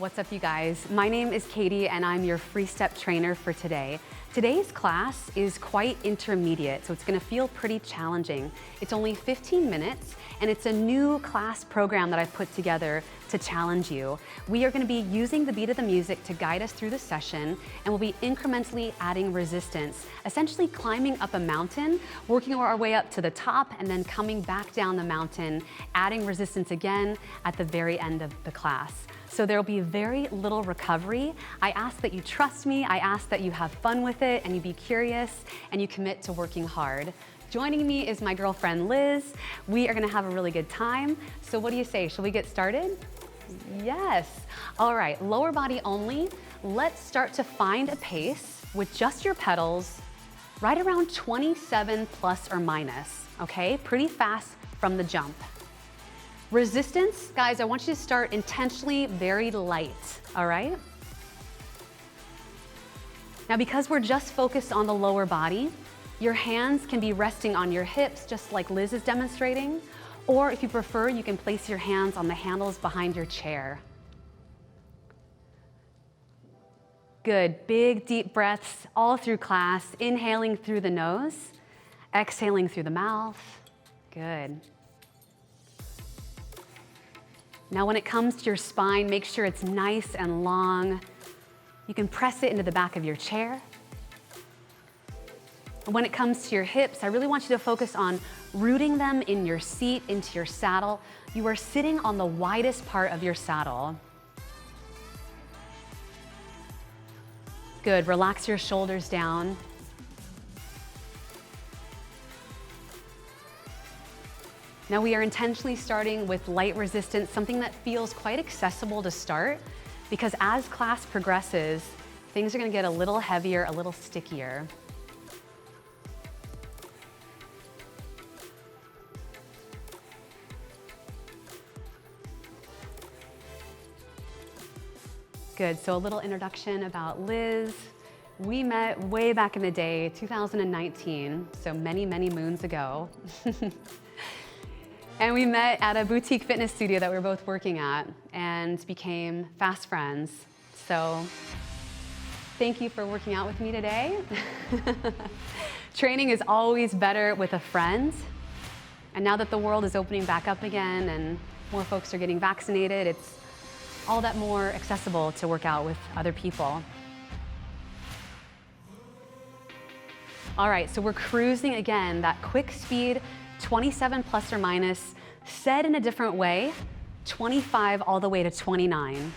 What's up, you guys? My name is Katie and I'm your FreeStep trainer for today. Today's class is quite intermediate, so it's gonna feel pretty challenging. It's only 15 minutes and it's a new class program that I've put together to challenge you. We are gonna be using the beat of the music to guide us through the session, and we'll be incrementally adding resistance, essentially climbing up a mountain, working our way up to the top and then coming back down the mountain, adding resistance again at the very end of the class. So there'll be very little recovery. I ask that you trust me, I ask that you have fun with it and you be curious and you commit to working hard. Joining me is my girlfriend Liz. We are gonna have a really good time. So what do you say, shall we get started? Yes. All right, lower body only. Let's start to find a pace with just your pedals, right around 27 plus or minus, okay? Pretty fast from the jump. Resistance, guys, I want you to start intentionally very light, all right? Now, because we're just focused on the lower body, your hands can be resting on your hips, just like Liz is demonstrating, or if you prefer, you can place your hands on the handles behind your chair. Good, big, deep breaths all through class, inhaling through the nose, exhaling through the mouth. Good. Now, when it comes to your spine, make sure it's nice and long. You can press it into the back of your chair. And when it comes to your hips, I really want you to focus on rooting them in your seat, into your saddle. You are sitting on the widest part of your saddle. Good, relax your shoulders down. Now we are intentionally starting with light resistance, something that feels quite accessible to start, because as class progresses, things are gonna get a little heavier, a little stickier. Good, so a little introduction about Liz. We met way back in the day, 2019, so many, many moons ago. And we met at a boutique fitness studio that we were both working at and became fast friends. So thank you for working out with me today. Training is always better with a friend. And now that the world is opening back up again and more folks are getting vaccinated, it's all that more accessible to work out with other people. All right, so we're cruising again, that quick speed, 27 plus or minus, said in a different way, 25 all the way to 29.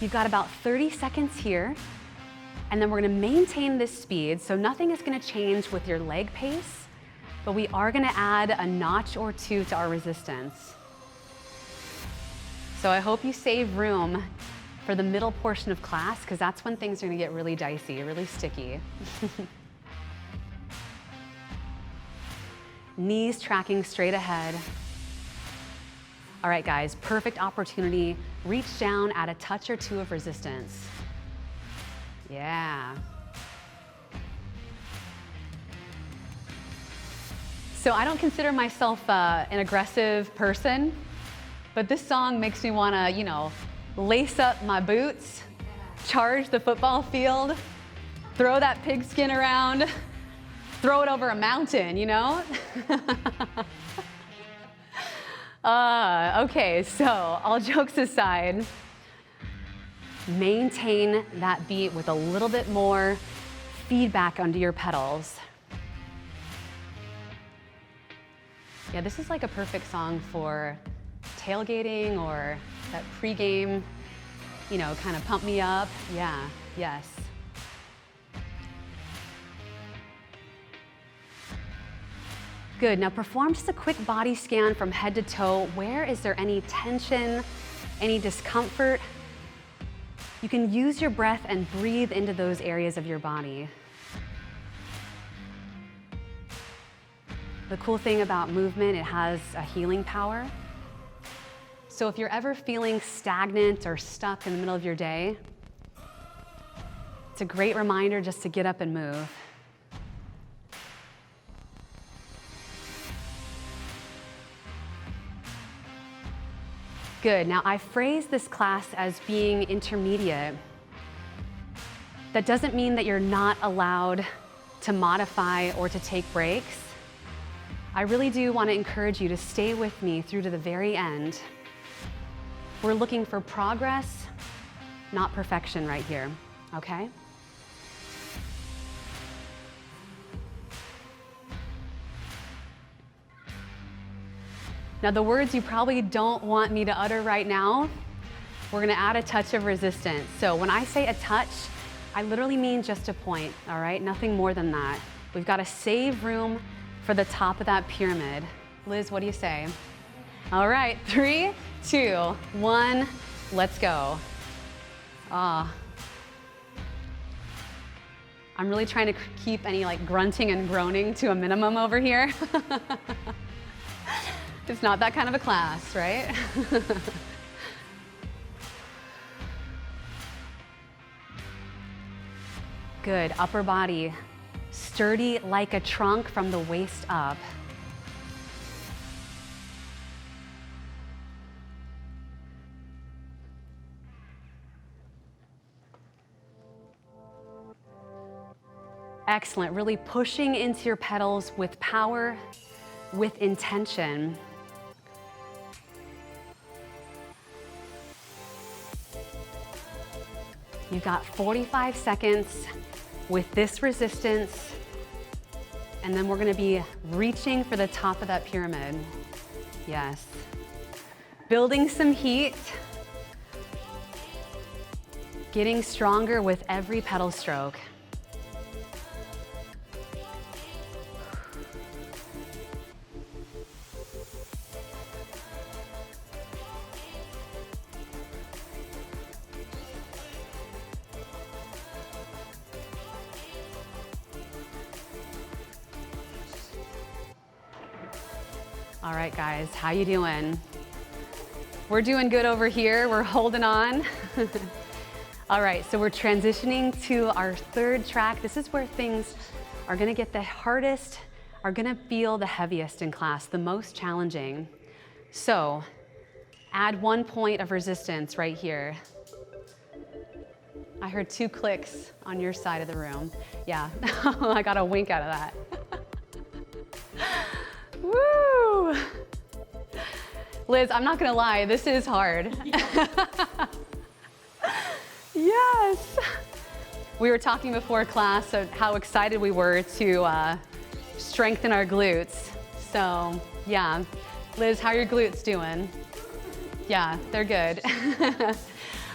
You've got about 30 seconds here, and then we're gonna maintain this speed, so nothing is gonna change with your leg pace, but we are gonna add a notch or two to our resistance. So I hope you save room for the middle portion of class, because that's when things are gonna get really dicey, really sticky. Knees tracking straight ahead. All right, guys, perfect opportunity. Reach down, add a touch or two of resistance. Yeah. So I don't consider myself an aggressive person, but this song makes me wanna, lace up my boots, charge the football field, throw that pigskin around, throw it over a mountain, Okay, so all jokes aside, maintain that beat with a little bit more feedback under your pedals. Yeah, this is like a perfect song for tailgating or that pregame, kind of pump me up. Yeah, yes. Good, now perform just a quick body scan from head to toe. Where is there any tension, any discomfort? You can use your breath and breathe into those areas of your body. The cool thing about movement, it has a healing power. So if you're ever feeling stagnant or stuck in the middle of your day, it's a great reminder just to get up and move. Good. Now I phrase this class as being intermediate. That doesn't mean that you're not allowed to modify or to take breaks. I really do want to encourage you to stay with me through to the very end. We're looking for progress, not perfection right here, okay? Now the words you probably don't want me to utter right now, we're gonna add a touch of resistance. So when I say a touch, I literally mean just a point, all right? Nothing more than that. We've got to save room for the top of that pyramid. Liz, what do you say? All right, 3, 2, 1, let's go. I'm really trying to keep any like grunting and groaning to a minimum over here. It's not that kind of a class, right? Good, upper body, sturdy like a trunk from the waist up. Excellent, really pushing into your pedals with power, with intention. You've got 45 seconds with this resistance, and then we're gonna be reaching for the top of that pyramid. Yes. Building some heat, getting stronger with every pedal stroke. All right, guys, how you doing? We're doing good over here. We're holding on. All right, so we're transitioning to our third track. This is where things are gonna get the hardest, are gonna feel the heaviest in class, the most challenging. So add 1 point of resistance right here. I heard 2 clicks on your side of the room. Yeah, I got a wink out of that. Woo! Liz, I'm not gonna lie, this is hard. Yes! We were talking before class of how excited we were to strengthen our glutes. So, yeah. Liz, how are your glutes doing? Yeah, they're good.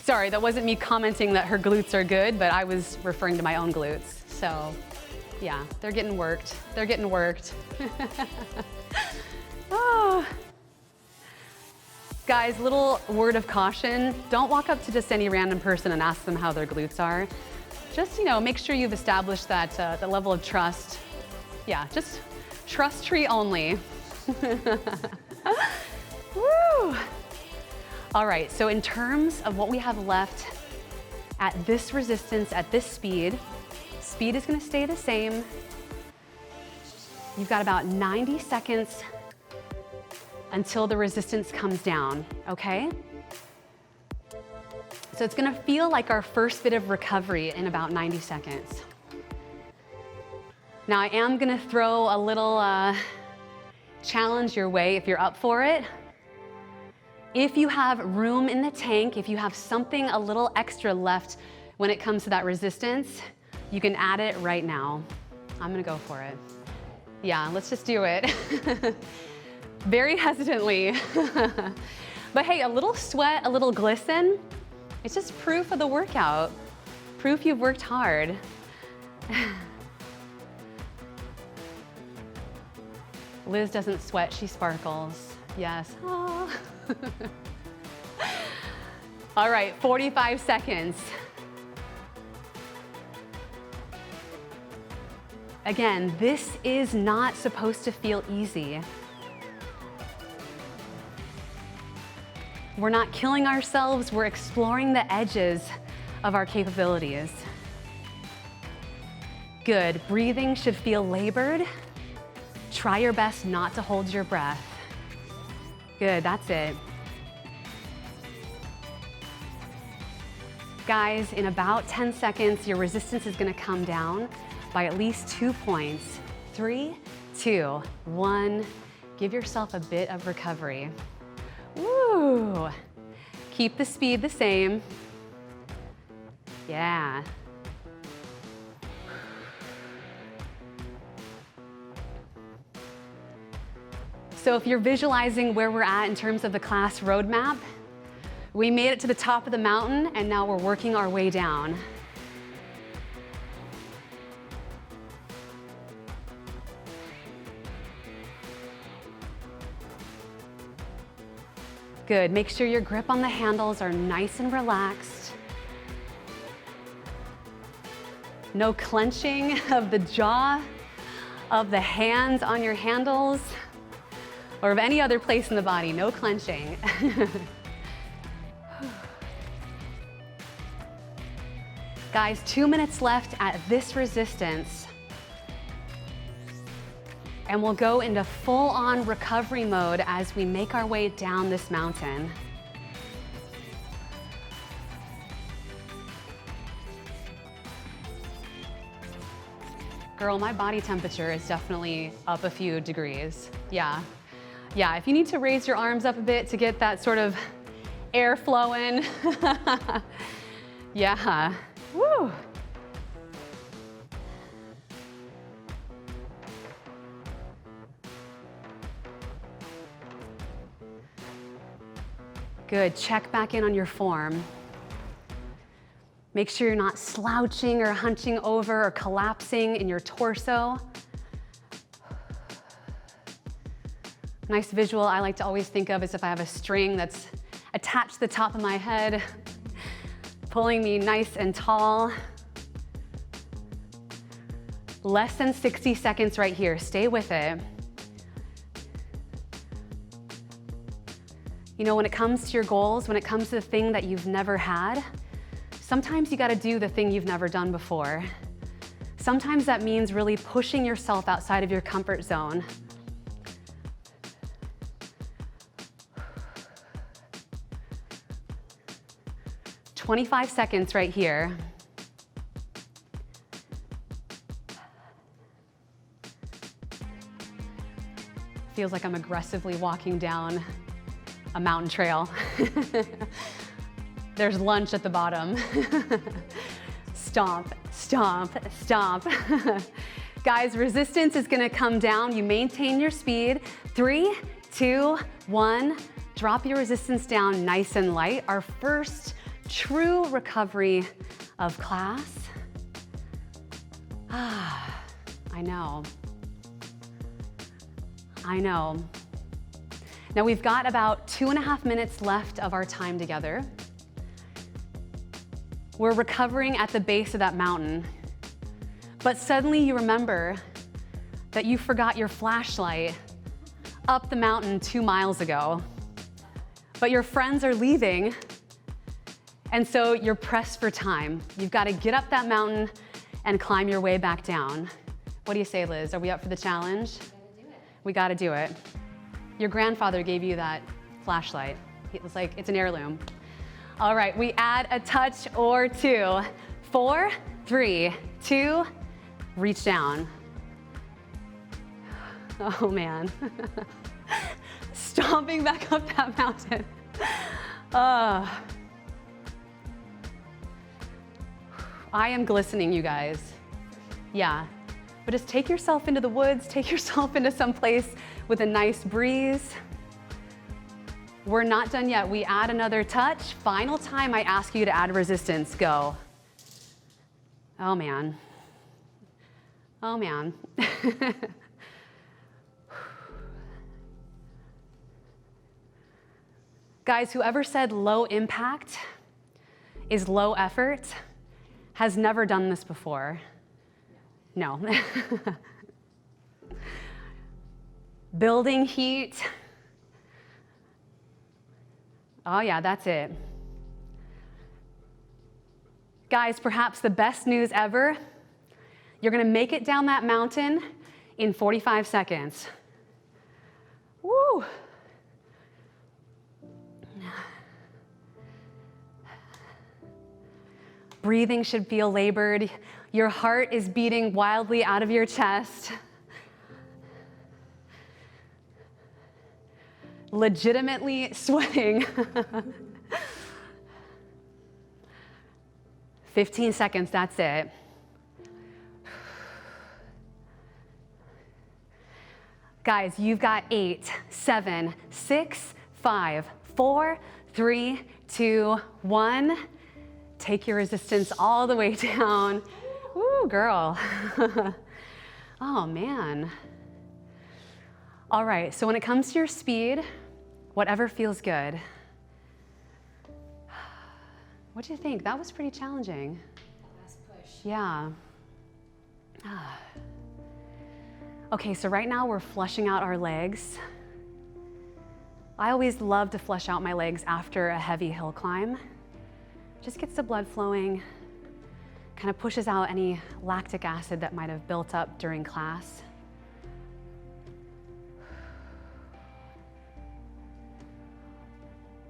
Sorry, that wasn't me commenting that her glutes are good, but I was referring to my own glutes. So, yeah, they're getting worked. They're getting worked. Oh. Guys, little word of caution. Don't walk up to just any random person and ask them how their glutes are. Just, make sure you've established that level of trust. Yeah, just trust tree only. Woo! All right, so in terms of what we have left at this resistance, at this speed is gonna stay the same. You've got about 90 seconds until the resistance comes down, okay? So it's gonna feel like our first bit of recovery in about 90 seconds. Now I am gonna throw a little challenge your way if you're up for it. If you have room in the tank, if you have something a little extra left when it comes to that resistance, you can add it right now. I'm gonna go for it. Yeah, let's just do it. Very hesitantly. But hey, a little sweat, a little glisten, it's just proof of the workout. Proof you've worked hard. Liz doesn't sweat, she sparkles. Yes. Oh. All right, 45 seconds. Again, this is not supposed to feel easy. We're not killing ourselves, we're exploring the edges of our capabilities. Good, breathing should feel labored. Try your best not to hold your breath. Good, that's it. Guys, in about 10 seconds, your resistance is gonna come down by at least 2 points. 3, 2, 1. Give yourself a bit of recovery. Woo! Keep the speed the same. Yeah. So if you're visualizing where we're at in terms of the class roadmap, we made it to the top of the mountain and now we're working our way down. Good, make sure your grip on the handles are nice and relaxed. No clenching of the jaw, of the hands on your handles, or of any other place in the body, no clenching. Guys, 2 minutes left at this resistance. And we'll go into full-on recovery mode as we make our way down this mountain. Girl, my body temperature is definitely up a few degrees. Yeah, if you need to raise your arms up a bit to get that sort of air flowing. Yeah, woo. Good, check back in on your form. Make sure you're not slouching or hunching over or collapsing in your torso. Nice visual I like to always think of is if I have a string that's attached to the top of my head, pulling me nice and tall. Less than 60 seconds right here, stay with it. You know, when it comes to your goals, when it comes to the thing that you've never had, sometimes you gotta do the thing you've never done before. Sometimes that means really pushing yourself outside of your comfort zone. "25 seconds right here. Feels like I'm aggressively walking down a mountain trail. There's lunch at the bottom. Stomp, stomp, stomp. Guys, resistance is gonna come down. You maintain your speed. 3, 2, 1. Drop your resistance down nice and light. Our first true recovery of class. I know. Now we've got about 2.5 minutes left of our time together. We're recovering at the base of that mountain, but suddenly you remember that you forgot your flashlight up the mountain 2 miles ago, but your friends are leaving, and so you're pressed for time. You've got to get up that mountain and climb your way back down. What do you say, Liz? Are we up for the challenge? We gotta do it. Your grandfather gave you that flashlight. It was like, it's an heirloom. All right, we add a touch or two. 4, 3, 2, reach down. Oh man. Stomping back up that mountain. I am glistening, you guys. Yeah, but just take yourself into the woods, take yourself into some place with a nice breeze. We're not done yet. We add another touch. Final time I ask you to add resistance, go. Oh man. Oh man. Guys, whoever said low impact is low effort has never done this before. No. Building heat. Oh yeah, that's it. Guys, perhaps the best news ever, you're gonna make it down that mountain in 45 seconds. Woo! Breathing should feel labored. Your heart is beating wildly out of your chest. Legitimately sweating. 15 seconds, that's it. Guys, you've got 8, 7, 6, 5, 4, 3, 2, 1. Take your resistance all the way down. Woo, girl. Oh, man. All right, so when it comes to your speed, whatever feels good. What do you think? That was pretty challenging. Last push. Yeah. Okay, so right now we're flushing out our legs. I always love to flush out my legs after a heavy hill climb. Just gets the blood flowing, kind of pushes out any lactic acid that might have built up during class.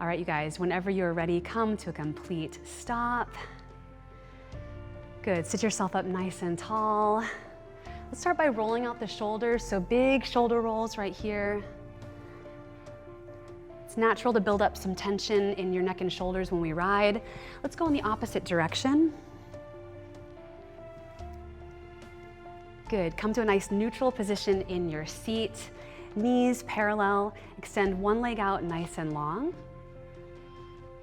All right, you guys, whenever you're ready, come to a complete stop. Good, sit yourself up nice and tall. Let's start by rolling out the shoulders, so big shoulder rolls right here. It's natural to build up some tension in your neck and shoulders when we ride. Let's go in the opposite direction. Good, come to a nice neutral position in your seat. Knees parallel, extend one leg out nice and long.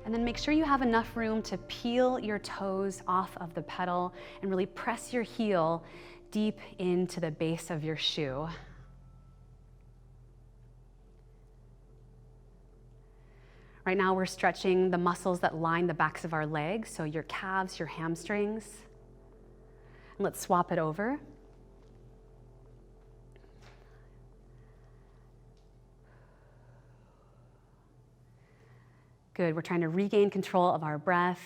And then make sure you have enough room to peel your toes off of the pedal and really press your heel deep into the base of your shoe. Right now we're stretching the muscles that line the backs of our legs, so your calves, your hamstrings. And let's swap it over. Good, we're trying to regain control of our breath.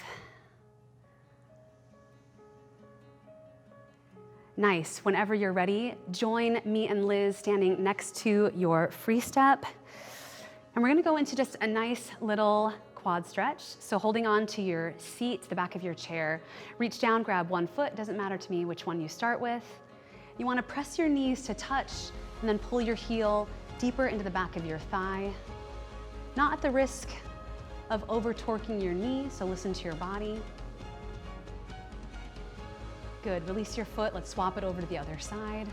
Nice, whenever you're ready, join me and Liz standing next to your FreeStep. And we're gonna go into just a nice little quad stretch. So holding on to your seat, the back of your chair, reach down, grab one foot, doesn't matter to me which one you start with. You wanna press your knees to touch and then pull your heel deeper into the back of your thigh. Not at the risk of over-torquing your knee, so listen to your body. Good, release your foot, let's swap it over to the other side.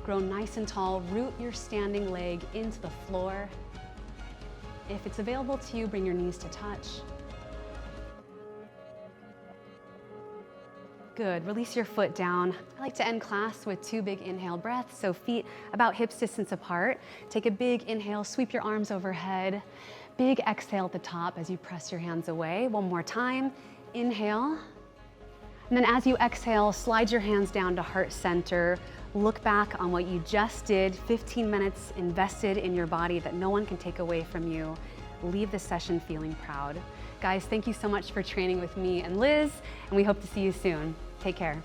Grow nice and tall, root your standing leg into the floor. If it's available to you, bring your knees to touch. Good, release your foot down. I like to end class with 2 big inhale breaths, so feet about hips distance apart. Take a big inhale, sweep your arms overhead. Big exhale at the top as you press your hands away. One more time, inhale. And then as you exhale, slide your hands down to heart center. Look back on what you just did, 15 minutes invested in your body that no one can take away from you. Leave the session feeling proud. Guys, thank you so much for training with me and Liz, and we hope to see you soon. Take care.